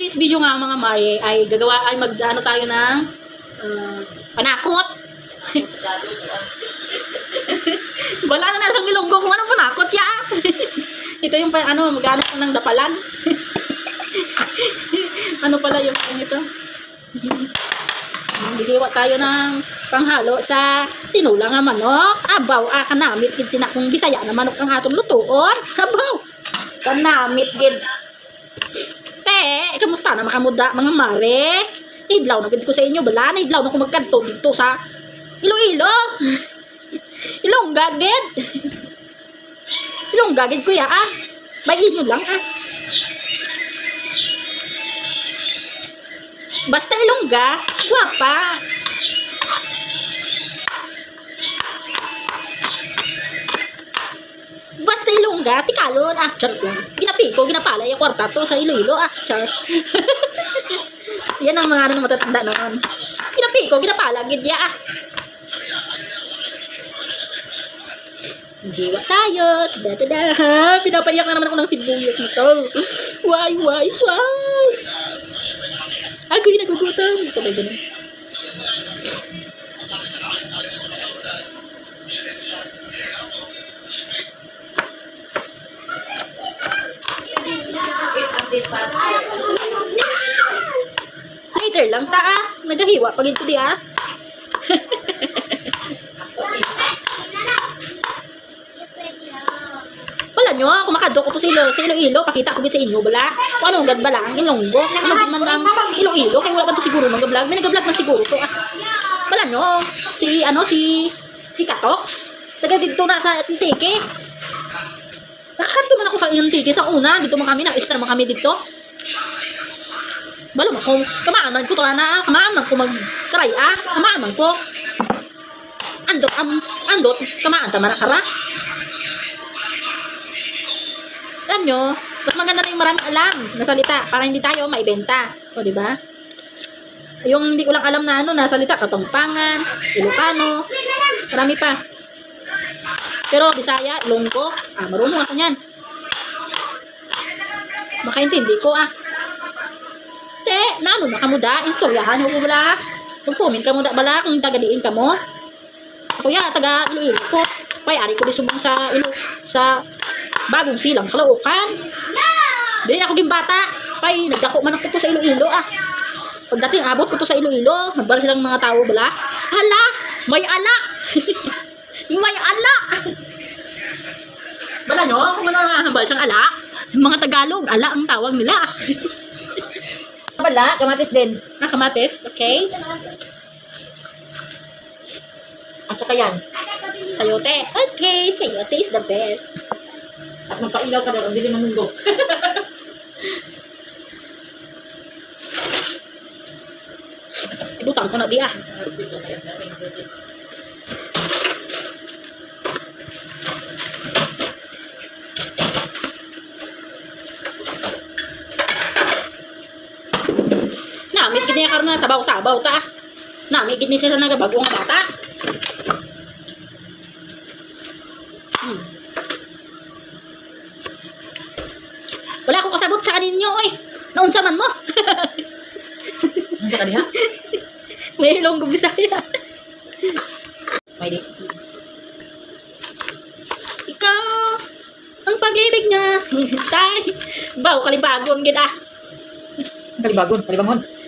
This video nga mga Mari ay mag-ano tayo ng panakot. Wala na nasa Ilonggo kung anong panakot ya. Ito yung mag-ano ko ng dapalan. Ano pala yung ito? Gigiwa tayo ng panghalo sa tinulang nga manok. Abaw, kanamit gid sina kung Bisaya na manok ang atong lutuon. Abaw, kanamit gid. Kamusta na makamuda mga mare? Idlaw na gid ko sa inyo, bala na idlaw na ko magkanto dito sa Iloilo. Ilongga gid. Ilongga gid kuya May inyo lang Basta Ilongga, guwapa. Basta Ilongga, tikalon. Charot lang. Ginapiko, ginapala yung kwarta to sa Iloilo. Charot. Yan ang mga matatanda noon. Ginapiko, ginapala, gidya Giwa tayo. Tada-tada. Pinapayak na naman ako ng sibuyas nito. Why? Ako'y nagugutom. Sabay ganun. Later lang nagahiwa pag ito di Wala nyo, kumakado ko to sa Iloilo, pakita ko din sa inyo, bala. Kung ano agad bala, ang Ilonggo. Ano man lang Iloilo, kaya wala ba to siguro mag-vlog. May nag-vlog man siguro to Wala nyo, si Katox. Taga dito na sa Tiki. Nakakanto man ako sa inyong Tiki. Sa una, dito man kami, na-extra man kami dito. Balo man ko, kamaaman ko to kamaaman ko mag-karay kamaaman ko. Andot, kamaan tama na kara. Alam nyo, mas maganda na yung maraming alam na salita para hindi tayo maibenta. O, diba? Yung hindi ko lang alam na na salita, Kapampangan, Ilocano, marami pa. Pero Bisaya, Ilonggo, marunong ako niyan. Makaintindi ko Nano makamuda, istoryahan mo bala. Mag-comment ka muda bala kung tagadiin ka mo. Ako taga Iloilo ko. Payari ko di subong sa Bagong Silang, Caloocan. Dili na ako gimbata. Nagdako man ako to sa Iloilo Pagdating abot ko to sa Iloilo, nagbala silang mga tao bala. Hala, may ala. May ala. Bala nyo, kung ano nangahambal siyang ala, mga Tagalog, ala ang tawag nila. Bala, kamatis din. Kamatis, okay. At saka yan. Sayote. Okay, sayote is the best. At magpailaw ka din, ang dilim ng mundo. Ibutang ko na di Namit gid niya karon na sabaw-sabaw Namit gid ni sila nagabagong bata. Wala akong kasabot sa kaninyo naunsa man mo. Unsa ka diha? May Ilonggo Bisaya. May di. Ikaw ang pag-ibig niya. Baw kalibagon gid Kalibangon.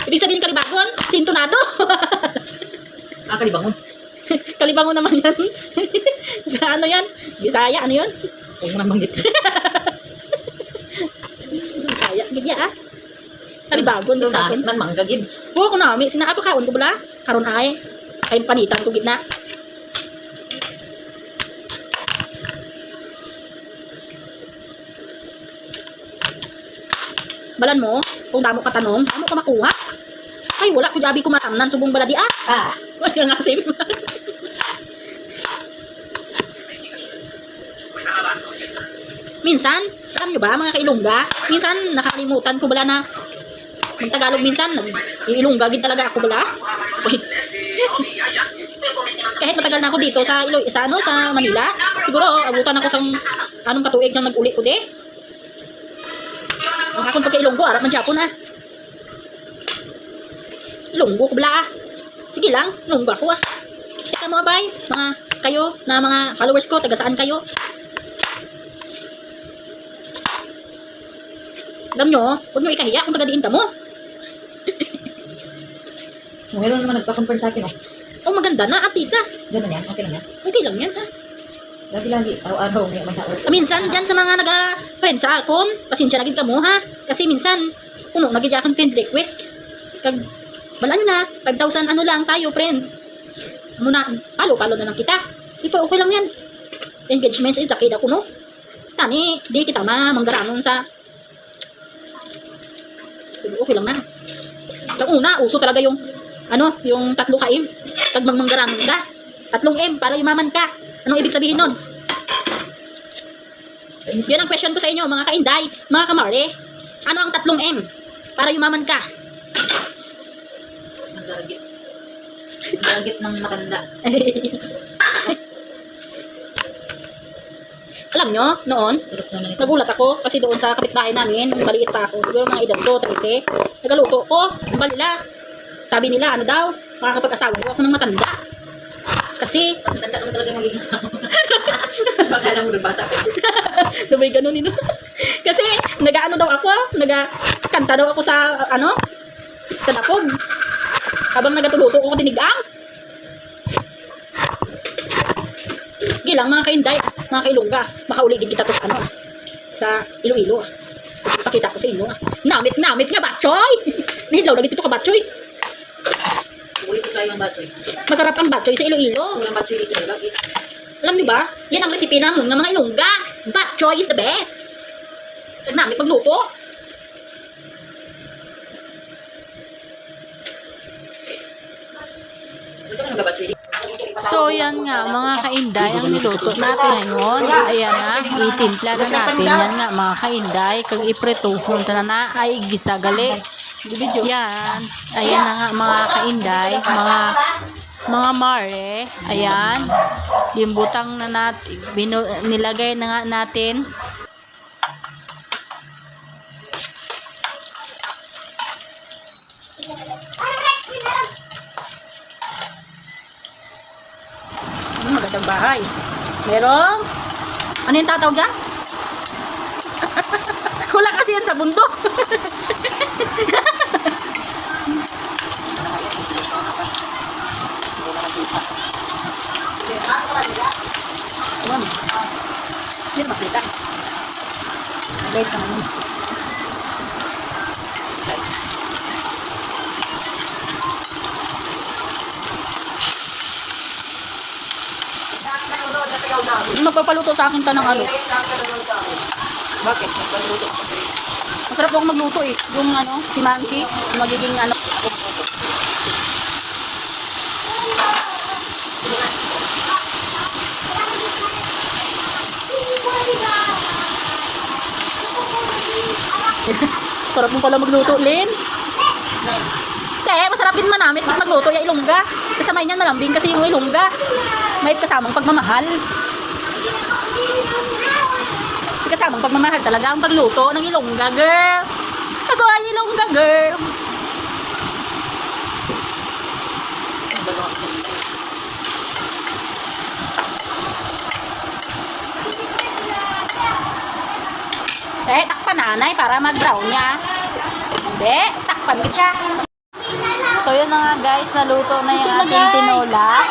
Ibig sabihin kalibagon, sintonado. Kalibangon. Kalibangon naman yan. Sa ano yan? Bisaya, ano yun? Huwag mo nang banggit. Bisaya, gidya Kalibagon din sa akin. Man manggagid. Oo, ko nami. Sinakapakaon ko bala. Karon kayong panitan ko gitna. Balan mo, kung damo ka tanong, damo ka makuha. Ay, wala ko jabi ko matamnan subong baladi Wala nga safe. Minsan, alam nyo ba mga kailongga, minsan nakalimutan ko bala na mag-Tagalog minsan, nag-Ilongga gid talaga ako bala. Kahit matagal na ako dito sa Manila, siguro abutan ako sang anong katuig nang nag-uli ko di. Ang akong pagka Ilonggo, arap man Japon Ilonggo ko bala ah. Sige lang, ilonggo ako ah. Teka mga bay, mga kayo, na mga followers ko, taga saan kayo? Alam nyo, huwag nyo ikahiya kung taga-diin ka mo. Meron naman nagpa-confirm sa akin, oh. Oh, maganda na, atita. Ganun yan, okay lang yan. Okay lang yan ha. Lagi-lagi, araw-araw, may hours. Minsan, dyan sa mga naga-friend sa akon, pasensya na gid ka mo ha. Kasi minsan, kuno, nagigya akong friend request. Kag, wala nyo na, 5,000 ano lang tayo, friend. Ano na, palo na lang kita. Ito, okay lang yan. Engagements, itakida ko, no? Tani, di kita manggaranon sa... Okay lang na. Ang una, uso talaga yung, ano, yung 3 ka-M. Pag manggaranon ka. 3 M, para yumaman ka. Anong ibig sabihin nun? Yan ang question ko sa inyo, mga kainday, mga kamare. Ano ang 3 M? Para yumaman ka. Ang daragit. Ang daragit ng matanda. Alam nyo, noon, Turok sana nito. nagulat ako kasi doon sa kapitbahay namin, nung maliit pa ako, siguro mga edad ko, 13, nagaluto ko, ang balila. Sabi nila, ano daw, makakapag-asawa ko ako ng matanda. Kasi, Matanda naman talaga magiging asawa. Baka lang mo bata ka. sabay ganun yun. Kasi, nag-ano daw ako, nagkanta daw ako sa, ano, sa dapog. Habang nagatuluto ko dinigang. Gilang mga kainday, mga kailungga, makauligid kita to sa ano, sa Iloilo. Pakita ko sa inyo. Namit nga batchoy. Nahilaw lagi dito ka batchoy. Ulit ko yung batchoy. Masarap ang batchoy sa Iloilo. Walang batchoy dito. Lagi. Alam niyo ba? Yan ang recipe namin ng mga ilongga. Batchoy is the best. Tag namin pagluto. Ito ka nang batchoy dito. So, yan nga, mga kainday, ang niluto natin ngayon. Ayan na, itimpla na natin. Yan nga, mga kainday, kag ipretuhon na ay gisagali. Yan, ayan na nga, mga kainday, mga mare. Ayan, yung butang na natin, nilagay na nga natin. Magandang bahay. Merong, ano yung tatawag dyan? Wala kasi yan sa bundok. Yan makita. Wait ka naman. Magpapaluto sa akin ka ng ano. Bakit? Masarap ako magluto eh. Yung ano, si Manky, magiging ano. Sarap mo pala magluto, Lin. Masarap din manamit pag magluto yung ilongga. Kasama niyan malambing kasi yung ilongga may kasamang pagmamahal. May kasamang pagmamahal talaga ang pagluto ng ilongga, girl. Ako ay ilongga, girl. Takpan nanay para mag-brown niya. Hindi, takpan kita. So, yun na nga guys, naluto na yung ating tinola.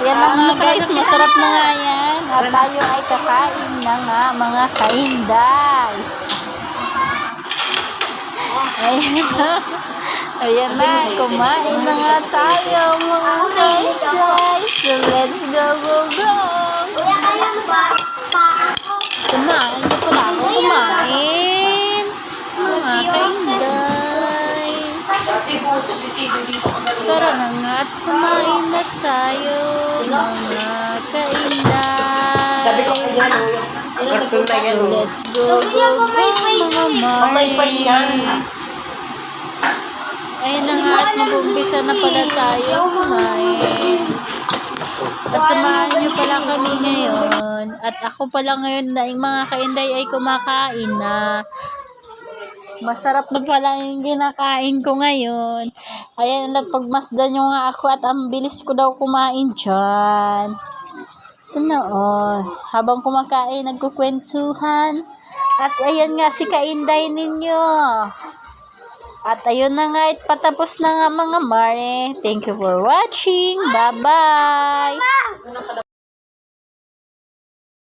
Yan na nga guys, masarap na nga yan. At tayo ay kakain na nga, mga kainday. Ayan na. Ayan na, kumain na nga tayo, mga kainday. So, let's go, go, go. Samahan niyo pala ako kumain. Mga kainday. Tara na nga at kumain na tayo, mga kainday. So let's go, go, go, mga mare. Ayun na nga at mag-umpisa na pala tayo kumain. At samahan niyo pala kami ngayon. At ako pala ngayon na yung mga kainday ay kumakain na. Masarap na pala yung kinakain ko ngayon. Ayan, pagmasdan nyo nga ako at ang bilis ko daw kumain dyan. So noon, habang kumakain, nagkukwentuhan. At ayan nga si Kainday ninyo. At ayun na nga, patapos na nga mga mare. Thank you for watching. Bye-bye!